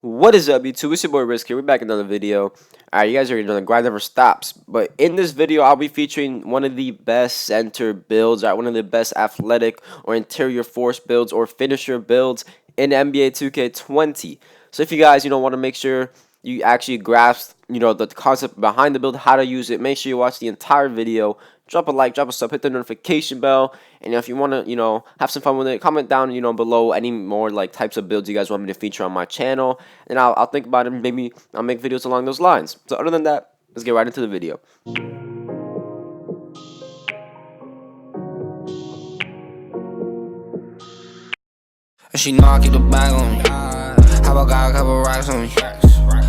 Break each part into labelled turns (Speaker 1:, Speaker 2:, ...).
Speaker 1: What is up, YouTube? It's your boy Risk here. We're back in another video. Alright, you guys already know the grind never stops. But in this video, I'll be featuring one of the best center builds, one of the best athletic or interior force builds or finisher builds in NBA 2K20. So if you guys, want to make sure you actually grasp, the concept behind the build, how to use it, make sure you watch the entire video. Drop a like, drop a sub, hit the notification bell, and if you want to, have some fun with it, comment down, below any more types of builds you guys want me to feature on my channel, and I'll think about it. And maybe I'll make videos along those lines. So other than that, let's get right into the video.
Speaker 2: She know I keep the bag on me. How about got a couple racks on me?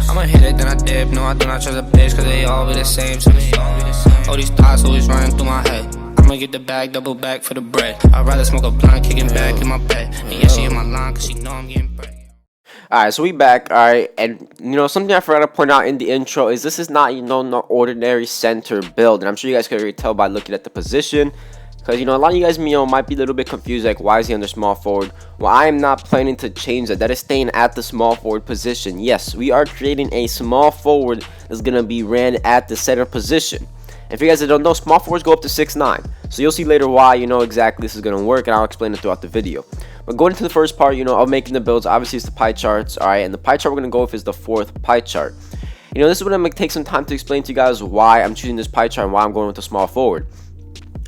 Speaker 2: I'ma hit it, then I dip. No, I do not trust a bitch, cause they all be the same to me. All these thoughts always running through my head. I'ma get the bag, double back for the bread. I'd rather smoke a blunt, kicking back in my bed. And yeah, she in my line, cause she know I'm getting bread.
Speaker 1: Alright, so we back, alright, and something I forgot to point out in the intro is this is not, no ordinary center build, and I'm sure you guys can already tell by looking at the position. Because, a lot of you guys, might be a little bit confused, like, why is he under small forward? Well, I am not planning to change that. That is staying at the small forward position. Yes, we are creating a small forward that's going to be ran at the center position. If you guys don't know, small forwards go up to 6'9". So you'll see later why, exactly this is going to work, and I'll explain it throughout the video. But going into the first part, of making the builds, obviously it's the pie charts, alright? And the pie chart we're going to go with is the fourth pie chart. This is what I'm going to take some time to explain to you guys why I'm choosing this pie chart and why I'm going with the small forward.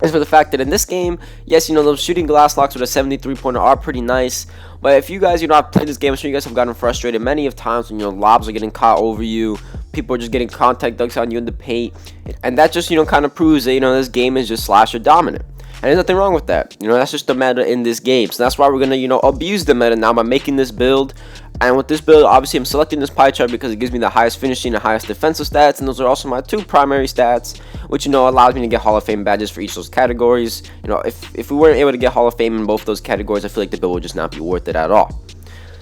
Speaker 1: Is for the fact that in this game, yes, those shooting glass locks with a 73-pointer are pretty nice. But if you guys, have played this game, I'm sure you guys have gotten frustrated many of times when, lobs are getting caught over you. People are just getting contact dunks on you in the paint. And that just, kind of proves that, this game is just slasher dominant. And there's nothing wrong with that. That's just the meta in this game. So that's why we're going to, abuse the meta now by making this build. And with this build, obviously, I'm selecting this pie chart because it gives me the highest finishing and highest defensive stats. And those are also my two primary stats, which, allows me to get Hall of Fame badges for each of those categories. If we weren't able to get Hall of Fame in both those categories, I feel like the build would just not be worth it at all.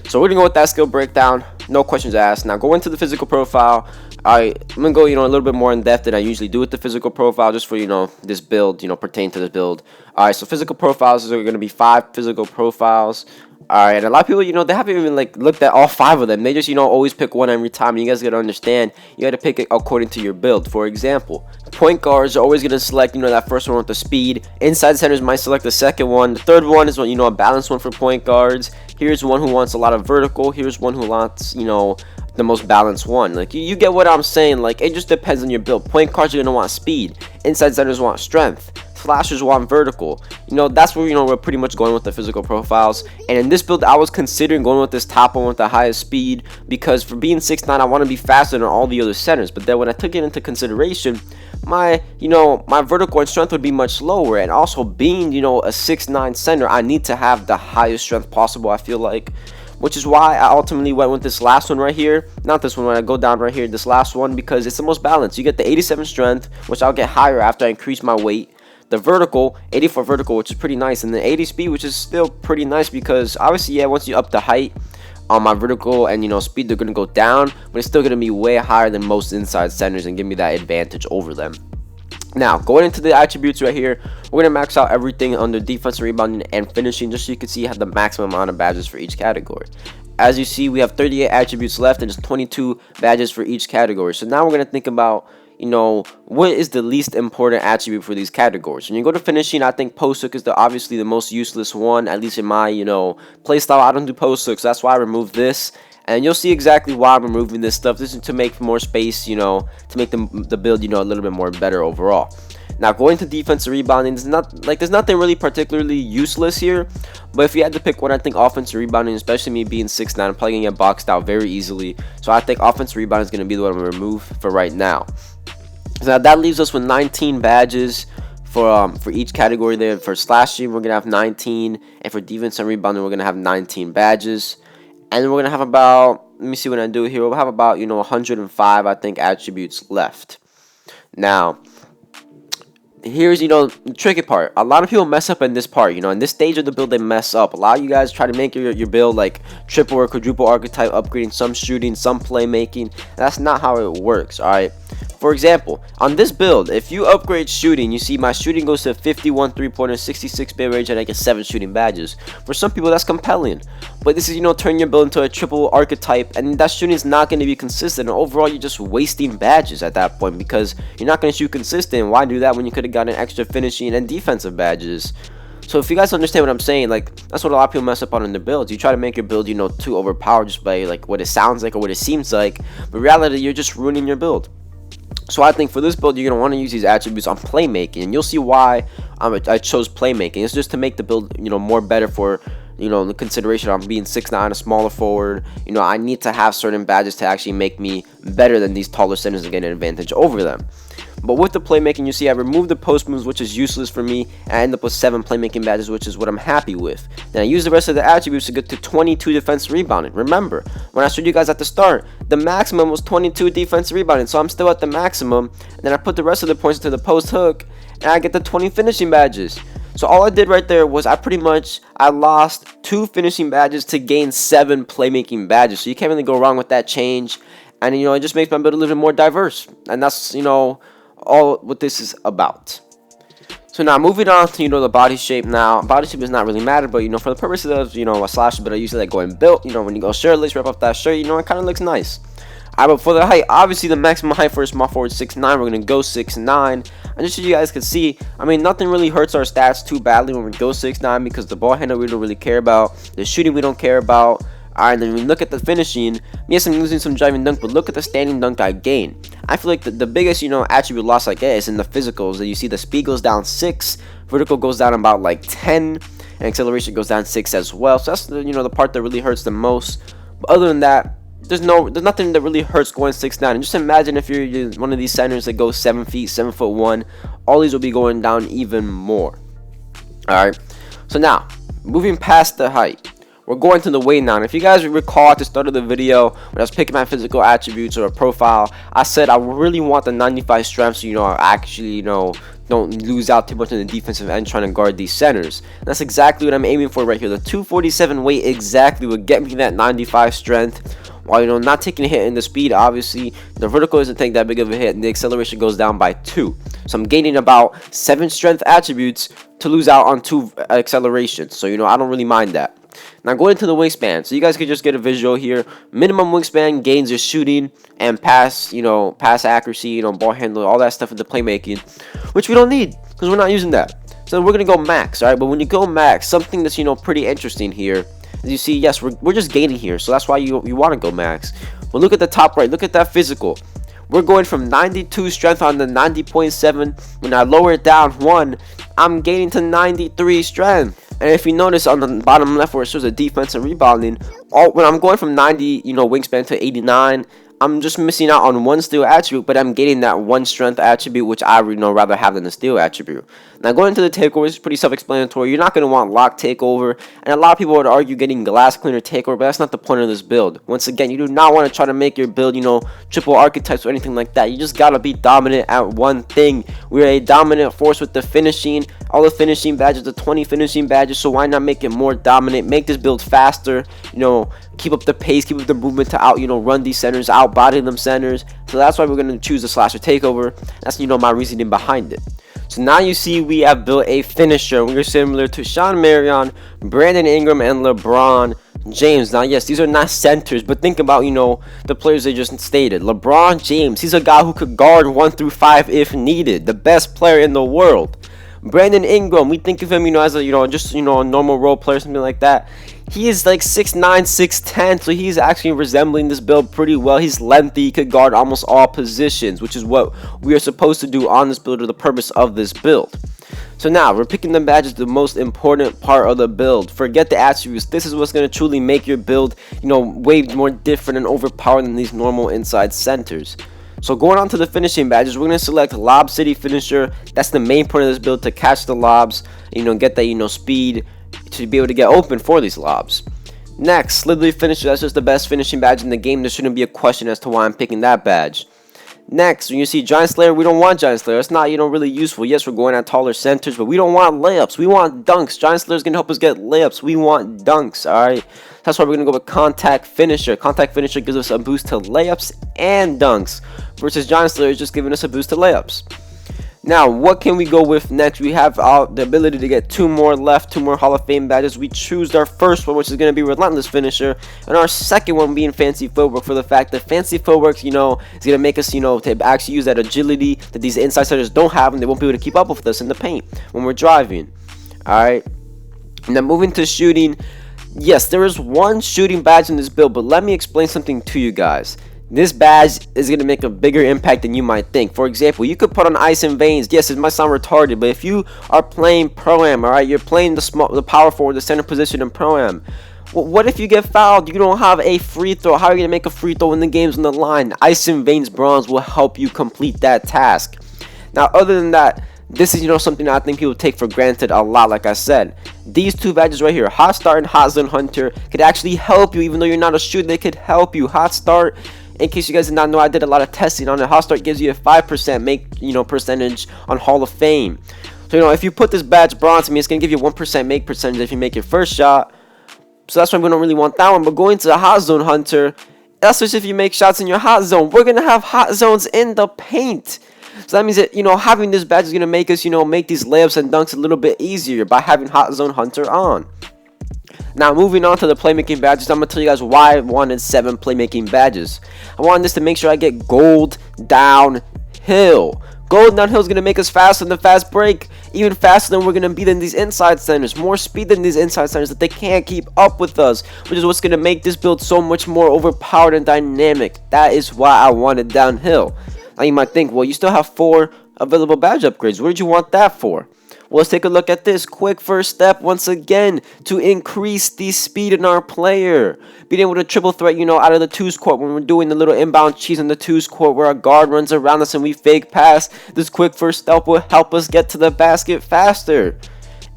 Speaker 1: So we're going to go with that skill breakdown. No questions asked. Now, go into the physical profile. I'm going to go, a little bit more in depth than I usually do with the physical profile, just for, this build, pertain to this build. Alright, so physical profiles are going to be 5 physical profiles. Alright, and a lot of people, they haven't even, looked at all 5 of them. They just, always pick one every time. You guys got to understand, you got to pick it according to your build. For example, point guards are always going to select, that first one with the speed. Inside centers might select the second one. The third one is, a balanced one for point guards. Here's one who wants a lot of vertical. Here's one who wants, the most balanced one. You get what I'm saying. It just depends on your build. Point guards are going to want speed. Inside centers want strength. Slashers want vertical. That's where, we're pretty much going with the physical profiles. And in this build, I was considering going with this top one with the highest speed, because for being 6'9", I want to be faster than all the other centers. But then when I took it into consideration, my vertical and strength would be much lower. And also being, a 6'9" center, I need to have the highest strength possible, I feel like. Which is why I ultimately went with this last one right here. Not this one, when I go down right here, this last one, because it's the most balanced. You get the 87 strength, which I'll get higher after I increase my weight. The vertical, 84 vertical, which is pretty nice. And the 80 speed, which is still pretty nice, because obviously, yeah, once you up the height on my vertical and, speed, they're going to go down. But it's still going to be way higher than most inside centers and give me that advantage over them. Now, going into the attributes right here, we're going to max out everything under defense, rebounding, and finishing, just so you can see the maximum amount of badges for each category. As you see, we have 38 attributes left, and just 22 badges for each category. So now we're going to think about, what is the least important attribute for these categories. When you go to finishing, I think post hook is obviously the most useless one, at least in my, playstyle. I don't do post hooks, so that's why I removed this. And you'll see exactly why I'm removing this stuff. This is to make more space, to make the build, a little bit more better overall. Now, going to defensive rebounding, there's nothing really particularly useless here. But if you had to pick one, I think offensive rebounding, especially me being 6'9", I'm probably going to get boxed out very easily. So I think offensive rebounding is going to be the one I'm going to remove for right now. So now that leaves us with 19 badges for each category there. For slashing, we're going to have 19. And for defense and rebounding, we're going to have 19 badges. And then we're going to have about, let me see what I do here. We'll have about, 105, I think, attributes left. Now, here's, the tricky part. A lot of people mess up in this part, in this stage of the build, they mess up. A lot of you guys try to make your build like triple or quadruple archetype, upgrading some shooting, some playmaking. That's not how it works, alright? For example, on this build, if you upgrade shooting, you see my shooting goes to 51 3-pointer, 66 mid range, and I get 7 shooting badges. For some people, that's compelling. But this is, turn your build into a triple archetype, and that shooting is not going to be consistent. And overall, you're just wasting badges at that point because you're not going to shoot consistent. Why do that when you could have gotten extra finishing and defensive badges? So if you guys understand what I'm saying, like, that's what a lot of people mess up on in their builds. You try to make your build, too overpowered just by like what it sounds like or what it seems like. But in reality, you're just ruining your build. So I think for this build, you're going to want to use these attributes on playmaking, and you'll see why I chose playmaking. It's just to make the build, more better for, the consideration on being 6'9", a smaller forward. I need to have certain badges to actually make me better than these taller centers and get an advantage over them. But with the playmaking, you see I removed the post moves, which is useless for me, and I end up with 7 playmaking badges, which is what I'm happy with. Then I use the rest of the attributes to get to 22 defense rebounding. Remember, when I showed you guys at the start, the maximum was 22 defense rebounding, so I'm still at the maximum. And then I put the rest of the points into the post hook, and I get the 20 finishing badges. So all I did right there was I lost 2 finishing badges to gain 7 playmaking badges. So you can't really go wrong with that change. And, it just makes my build a little bit more diverse. And that's, all what this is about. So now moving on to the body shape. Now body shape does not really matter, but for the purposes of a slasher build, I usually like going built. When you go shirtless, rip off that shirt, it kind of looks nice. Alright, but for the height, obviously the maximum height for a small forward 6'9", we're gonna go 6'9", and just so you guys can see, nothing really hurts our stats too badly when we go 6'9", because the ball handle we don't really care about, the shooting we don't care about. Alright, then we look at the finishing. Yes, I'm losing some driving dunk, but look at the standing dunk I gain. I feel like the biggest, attribute loss I get is in the physicals. That you see the speed goes down 6, vertical goes down about like 10, and acceleration goes down 6 as well. So that's the part that really hurts the most. But other than that, there's nothing that really hurts going 6'9". And just imagine if you're one of these centers that goes 7 feet, 7'1", all these will be going down even more. Alright, so now moving past the height, we're going to the weight now. And if you guys recall at the start of the video, when I was picking my physical attributes or a profile, I said I really want the 95 strength, so I actually don't lose out too much in the defensive end trying to guard these centers. And that's exactly what I'm aiming for right here. The 247 weight exactly would get me that 95 strength, while not taking a hit in the speed. Obviously the vertical doesn't take that big of a hit, and the acceleration goes down by 2. So I'm gaining about 7 strength attributes to lose out on 2 acceleration. So I don't really mind that. Now going into the wingspan, so you guys could just get a visual here. Minimum wingspan gains your shooting and pass accuracy, ball handling, all that stuff in the playmaking, which we don't need because we're not using that. So we're gonna go max, alright? But when you go max, something that's pretty interesting here is you see, yes, we're just gaining here, so that's why you want to go max. But look at the top right, look at that physical. We're going from 92 strength on the 90.7. When I lower it down 1, I'm gaining to 93 strength. And if you notice on the bottom left where it shows the defense and rebounding, when I'm going from 90, wingspan to 89, I'm just missing out on 1 steal attribute, but I'm getting that 1 strength attribute, which I rather have than the steal attribute. Now going into the takeover is pretty self-explanatory. You're not going to want lock takeover, and a lot of people would argue getting glass cleaner takeover, but that's not the point of this build. Once again, you do not want to try to make your build, triple archetypes or anything like that. You just gotta be dominant at one thing. We're a dominant force with the finishing, all the finishing badges, the 20 finishing badges, so why not make it more dominant, make this build faster, keep up the pace, keep up the movement to out, run these centers, out body them centers. So that's why we're going to choose the slasher takeover. That's my reasoning behind it. So now you see we have built a finisher. We're similar to Sean Marion, Brandon Ingram, and LeBron James. Now yes, these are not centers, but think about the players they just stated. LeBron James, he's a guy who could guard 1 through 5 if needed, the best player in the world. Brandon Ingram, we think of him as a just a normal role player, something like that. He is like 6'9", 6'10", so he's actually resembling this build pretty well. He's lengthy, he could guard almost all positions, which is what we are supposed to do on this build, or the purpose of this build. So now we're picking the badges, the most important part of the build. Forget the attributes. This is what's going to truly make your build way more different and overpowered than these normal inside centers. So going on to the finishing badges, we're going to select Lob City Finisher. That's the main point of this build, to catch the lobs, get that speed to be able to get open for these lobs. Next, Slithery Finisher. That's just the best finishing badge in the game. There shouldn't be a question as to why I'm picking that badge. Next, when you see Giant Slayer, we don't want Giant Slayer. It's not really useful. Yes, we're going at taller centers, but we don't want layups. We want dunks. Giant Slayer is going to help us get layups. We want dunks, alright? That's why we're going to go with contact finisher. Contact finisher gives us a boost to layups and dunks, versus giant slayer is just giving us a boost to layups. Now, what can we go with next? We have the ability to get 2 more left, 2 more Hall of Fame badges. We choose our first one, which is going to be Relentless Finisher, and our second one being Fancy Footwork, for the fact that Fancy Footwork, is going to make us, to actually use that agility that these inside setters don't have, and they won't be able to keep up with us in the paint when we're driving. Alright, now moving to shooting. Yes, there is one shooting badge in this build, but let me explain something to you guys. This badge is going to make a bigger impact than you might think. For example, you could put on ice and veins. Yes, it might sound retarded, but if you are playing Pro-Am, alright, you're playing the power forward, the center position in Pro-Am. Well, what if you get fouled? You don't have a free throw. How are you going to make a free throw when the game's on the line? Ice and veins bronze will help you complete that task. Now, other than that, this is, something I think people take for granted a lot. Like I said, these 2 badges right here, Hot Start and Hot Zone Hunter, could actually help you. Even though you're not a shooter, they could help you. Hot Start, in case you guys did not know, I did a lot of testing on it. Hot Start gives you a 5% percentage on Hall of Fame. So, if you put this badge bronze, it's going to give you 1% make percentage if you make your first shot. So that's why we don't really want that one. But going to the Hot Zone Hunter, that's just if you make shots in your hot zone. We're going to have hot zones in the paint. So that means that, having this badge is going to make us, make these layups and dunks a little bit easier by having Hot Zone Hunter on. Now, moving on to the playmaking badges, I'm going to tell you guys why I wanted 7 playmaking badges. I wanted this to make sure I get gold downhill. Gold downhill is going to make us faster than the fast break. Even faster than we're going to be than these inside centers. More speed than these inside centers that they can't keep up with us. Which is what's going to make this build so much more overpowered and dynamic. That is why I wanted downhill. Now you might think, well, you still have 4 available badge upgrades. What did you want that for? Well, let's take a look at this. Quick first step, once again, to increase the speed in our player. Being able to triple threat, out of the 2's court when we're doing the little inbound cheese in the 2's court where our guard runs around us and we fake pass. This quick first step will help us get to the basket faster.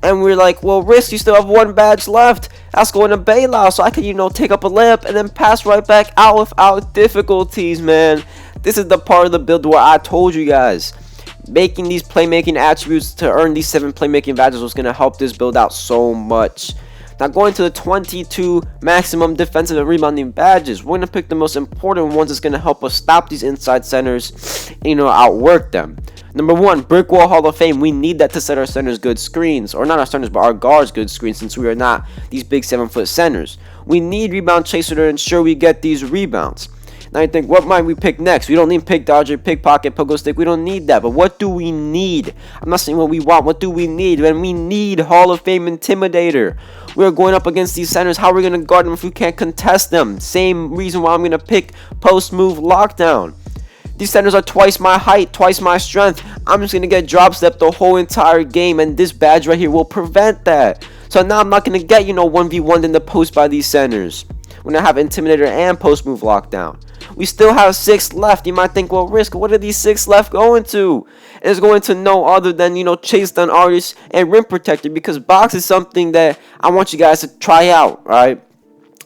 Speaker 1: And we're like, well, Risk, you still have 1 badge left. That's going to bailout, so I can, take up a layup and then pass right back out without difficulties, man. This is the part of the build where I told you guys, making these playmaking attributes to earn these 7 playmaking badges was going to help this build out so much. Now, going to the 22 maximum defensive and rebounding badges, we're going to pick the most important ones that's going to help us stop these inside centers and, outwork them. Number 1, Brick Wall Hall of Fame. We need that to set our centers good screens. Or not our centers, but our guards good screens, since we are not these big 7-foot centers. We need Rebound Chaser to ensure we get these rebounds. Now you think, what might we pick next? We don't need Pick Dodger, Pickpocket, Pogo Stick. We don't need that. But what do we need? I'm not saying what we want. What do we need? When we need Hall of Fame Intimidator. We're going up against these centers. How are we going to guard them if we can't contest them? Same reason why I'm going to pick Post Move Lockdown. These centers are twice my height, twice my strength. I'm just going to get drop step the whole entire game. And this badge right here will prevent that. So now I'm not going to get, 1v1'd in the post by these centers. When I have Intimidator and Post Move Lockdown. We still have 6 left. You might think, well, Risk, what are these 6 left going to? And it's going to no other than, Chase Down Artist and Rim Protector, because box is something that I want you guys to try out, alright?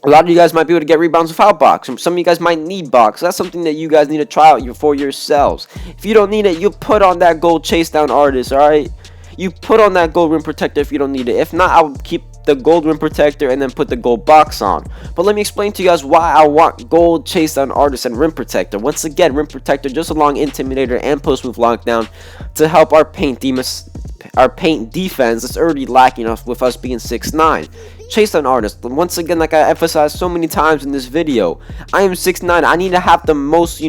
Speaker 1: A lot of you guys might be able to get rebounds without box. Some of you guys might need box. That's something that you guys need to try out for yourselves. If you don't need it, you put on that gold Chase Down Artist, alright? You put on that gold Rim Protector if you don't need it. If not, I would keep the gold Rim Protector and then put the gold box on. But let me explain to you guys why I want gold Chase Down Artist and Rim Protector. Once again, Rim Protector just along Intimidator and Post Move Lockdown to help our paint defense that's already lacking with us being 6'9". Chase Down Artist, once again, like I emphasized so many times in this video, I am 6'9". I need to have the most,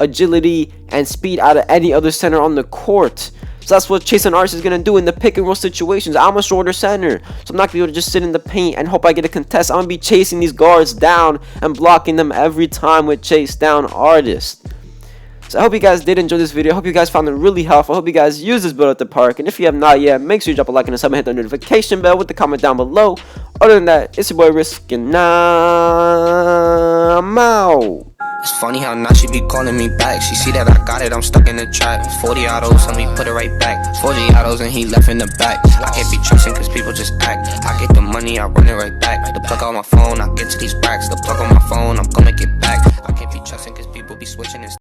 Speaker 1: agility and speed out of any other center on the court. So that's what Chase Down Artist is going to do in the pick and roll situations. I'm a shorter center, so I'm not going to be able to just sit in the paint and hope I get a contest. I'm going to be chasing these guards down and blocking them every time with Chase Down Artist. So I hope you guys did enjoy this video. I hope you guys found it really helpful. I hope you guys use this build at the park. And if you have not yet, make sure you drop a like and a sub and hit the notification bell with the comment down below. Other than that, it's your boy Risk, and I'm out.
Speaker 2: It's funny how now she be calling me back. She see that I got it, I'm stuck in the trap. 40 autos, let me put it right back. 40 autos and he left in the back. I can't be trusting cause people just act. I get the money, I run it right back. The plug on my phone, I get to these racks. The plug on my phone, I'm gonna get back. I can't be trusting cause people be switching and